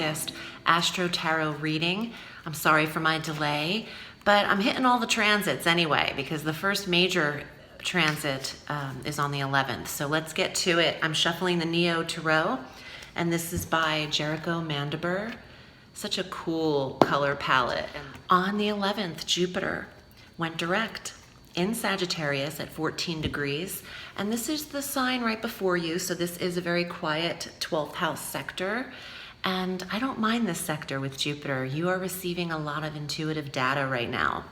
August Astro Tarot reading. I'm sorry for my delay, but I'm hitting all the transits anyway because the first major transit is on the 11th. So let's get to it. I'm shuffling the Neo Tarot, and this is by Jericho Mandiber. Such a cool color palette. On the 11th, Jupiter went direct in Sagittarius at 14 degrees. And this is the sign right before you. So this is a very quiet 12th house sector. And I don't mind this sector with Jupiter. You are receiving a lot of intuitive data right now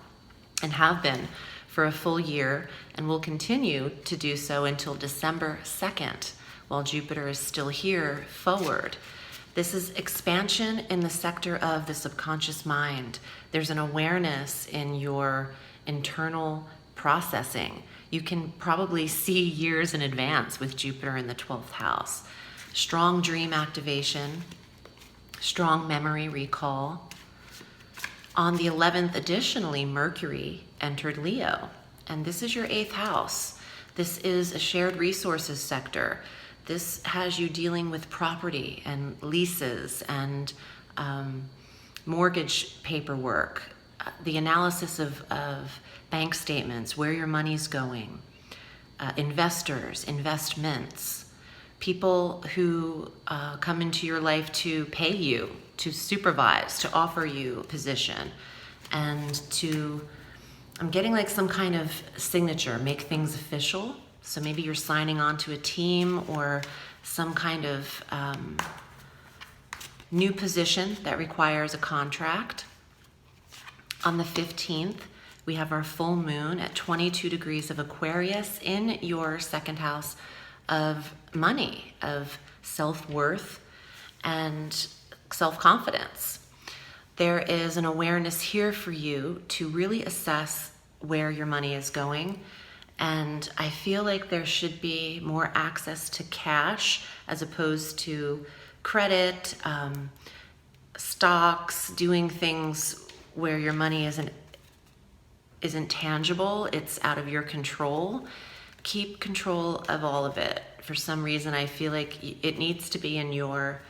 and have been for a full year and will continue to do so until December 2nd while Jupiter is still here forward. This is expansion in the sector of the subconscious mind. There's an awareness in your internal processing. You can probably see years in advance with Jupiter in the 12th house. Strong dream activation, strong memory recall. On the 11th, additionally, Mercury entered Leo, and this is your 8th house. This is a shared resources sector. This has you dealing with property and leases and mortgage paperwork, the analysis of bank statements, where your money's going, investors, investments, people who come into your life to pay you, to supervise, to offer you a position, and I'm getting like some kind of signature, make things official. So maybe you're signing on to a team or some kind of new position that requires a contract. On the 15th, we have our full moon at 22 degrees of Aquarius in your 2nd house of money, of self-worth and self-confidence. There is an awareness here for you to really assess where your money is going. And I feel like there should be more access to cash as opposed to credit, stocks, doing things where your money isn't tangible, it's out of your control. Keep control of all of it. For some reason, I feel like it needs to be in your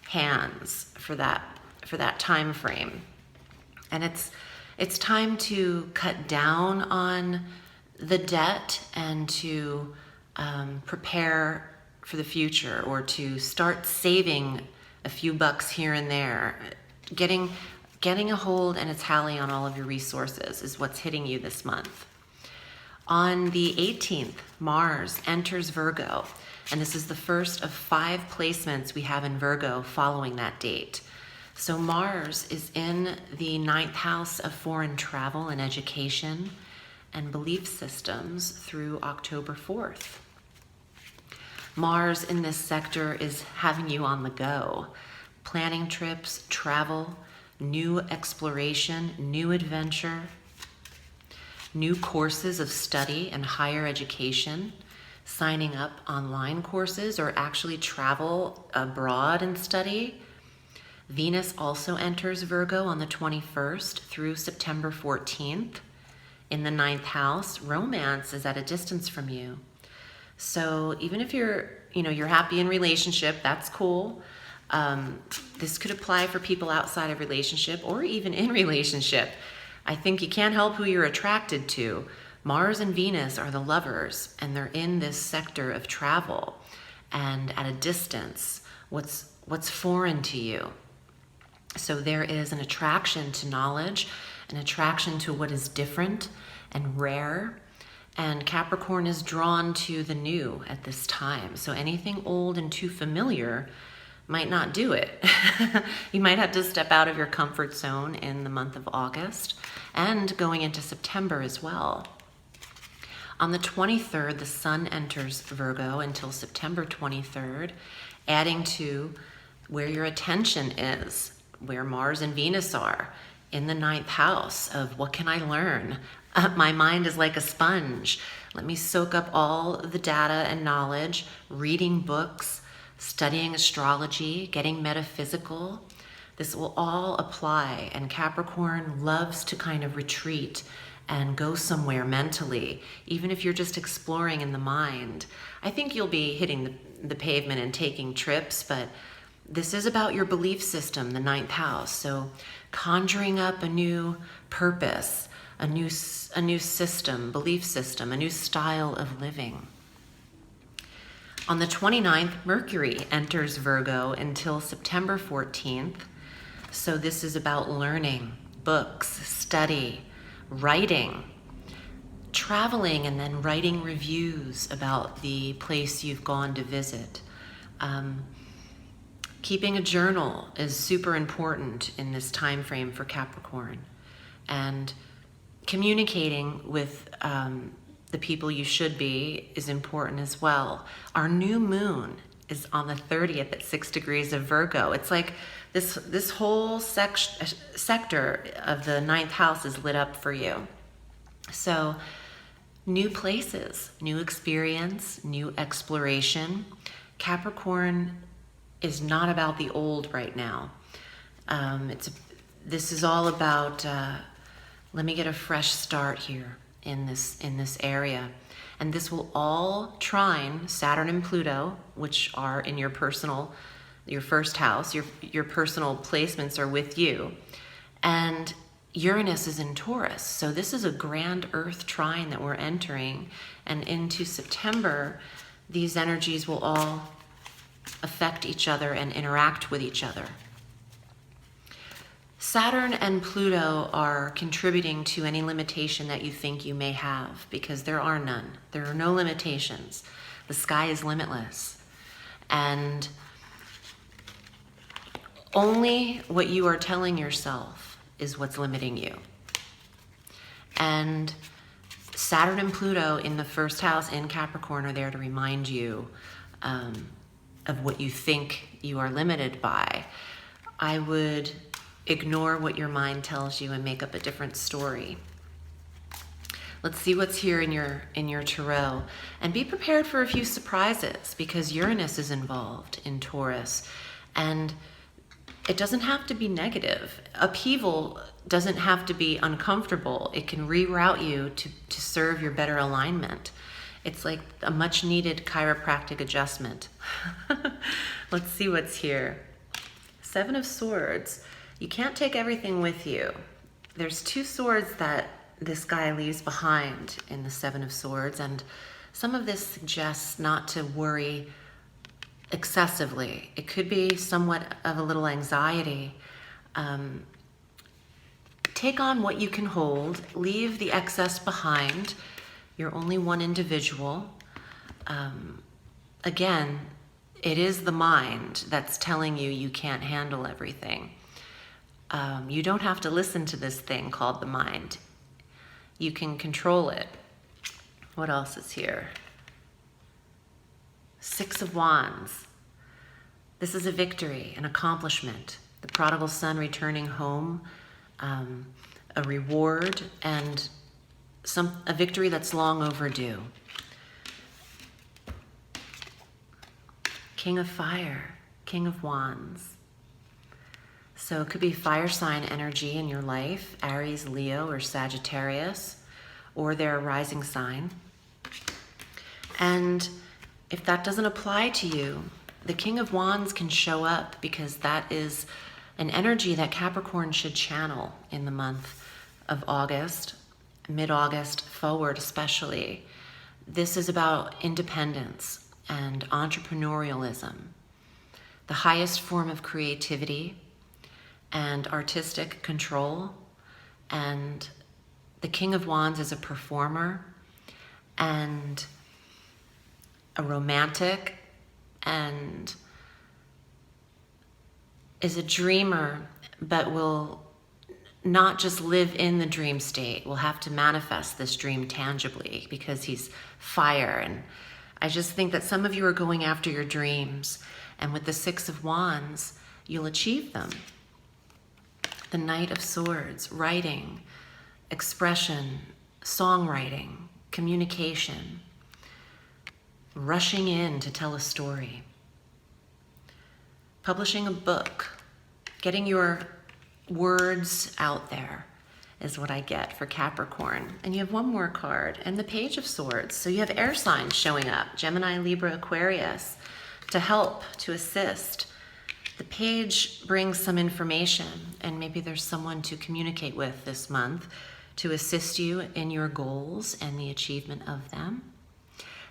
hands for that time frame. And it's time to cut down on the debt and to prepare for the future, or to start saving a few bucks here and there. Getting a hold and a tally on all of your resources is what's hitting you this month. On the 18th, Mars enters Virgo, and this is the first of 5 placements we have in Virgo following that date. So Mars is in the 9th house of foreign travel and education and belief systems through October 4th. Mars in this sector is having you on the go, planning trips, travel, new exploration, new adventure, new courses of study and higher education, signing up online courses or actually travel abroad and study. Venus also enters Virgo on the 21st through September 14th. In the 9th house, romance is at a distance from you. So even if you're happy in relationship, that's cool. This could apply for people outside of relationship or even in relationship. I think you can't help who you're attracted to. Mars and Venus are the lovers, and they're in this sector of travel and at a distance. What's foreign to you? So there is an attraction to knowledge, an attraction to what is different and rare. And Capricorn is drawn to the new at this time. So anything old and too familiar might not do it. You might have to step out of your comfort zone in the month of August and going into September as well. On the 23rd, the Sun enters Virgo until September 23rd, adding to where your attention is, where Mars and Venus are, in the 9th house of what can I learn? My mind is like a sponge. Let me soak up all the data and knowledge, reading books, studying astrology, getting metaphysical. This will all apply, and Capricorn loves to kind of retreat and go somewhere mentally, even if you're just exploring in the mind. I think you'll be hitting the pavement and taking trips, but This is about your belief system, the 9th house. So conjuring up a new purpose, a new system, belief system, a new style of living. On the 29th, Mercury enters Virgo until September 14th. So this is about learning, books, study, writing, traveling, and then writing reviews about the place you've gone to visit. Keeping a journal is super important in this time frame for Capricorn. And communicating with the people you should be is important as well. Our new moon is on the 30th at 6 degrees of Virgo. It's like this whole sector of the 9th house is lit up for you. So new places, new experience, new exploration. Capricorn is not about the old right now. This is all about, let me get a fresh start here in this area. And this will all trine Saturn and Pluto, which are in your first house. Your personal placements are with you. And Uranus is in Taurus. So this is a grand Earth trine that we're entering. And into September, these energies will all affect each other and interact with each other. Saturn and Pluto are contributing to any limitation that you think you may have, because there are none. There are no limitations. The sky is limitless. And only what you are telling yourself is what's limiting you. And Saturn and Pluto in the first house in Capricorn are there to remind you of what you think you are limited by. I would ignore what your mind tells you and make up a different story. Let's see what's here in your tarot, and be prepared for a few surprises, because Uranus is involved in Taurus, and it doesn't have to be negative. Upheaval doesn't have to be uncomfortable. It can reroute you to serve your better alignment. It's like a much needed chiropractic adjustment. Let's see what's here. 7 of Swords. You can't take everything with you. There's 2 swords that this guy leaves behind in the 7 of Swords, and some of this suggests not to worry excessively. It could be somewhat of a little anxiety. Take on what you can hold, leave the excess behind. You're only one individual. Again, it is the mind that's telling you you can't handle everything. You don't have to listen to this thing called the mind. You can control it. What else is here? 6 of Wands. This is a victory, an accomplishment. The prodigal son returning home, a reward, and a victory that's long overdue. King of Fire, King of Wands. So it could be fire sign energy in your life, Aries, Leo, or Sagittarius, or their rising sign. And if that doesn't apply to you, the King of Wands can show up, because that is an energy that Capricorn should channel in the month of August, mid-August forward especially. This is about independence and entrepreneurialism, the highest form of creativity and artistic control. And the King of Wands is a performer and a romantic, and is a dreamer, but will not just live in the dream state. We'll have to manifest this dream tangibly, because he's fire. And I just think that some of you are going after your dreams, and with the 6 of Wands, you'll achieve them. The Knight of Swords, writing, expression, songwriting, communication, rushing in to tell a story, publishing a book, getting your words out there is what I get for Capricorn. And you have one more card, and the Page of Swords. So you have air signs showing up, Gemini, Libra, Aquarius, to help, to assist. The page brings some information, and maybe there's someone to communicate with this month to assist you in your goals and the achievement of them.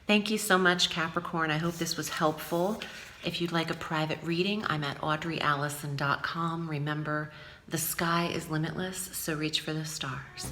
Thank you so much, Capricorn. I hope this was helpful. If you'd like a private reading, I'm at audreyalison.com. Remember, the sky is limitless, so reach for the stars.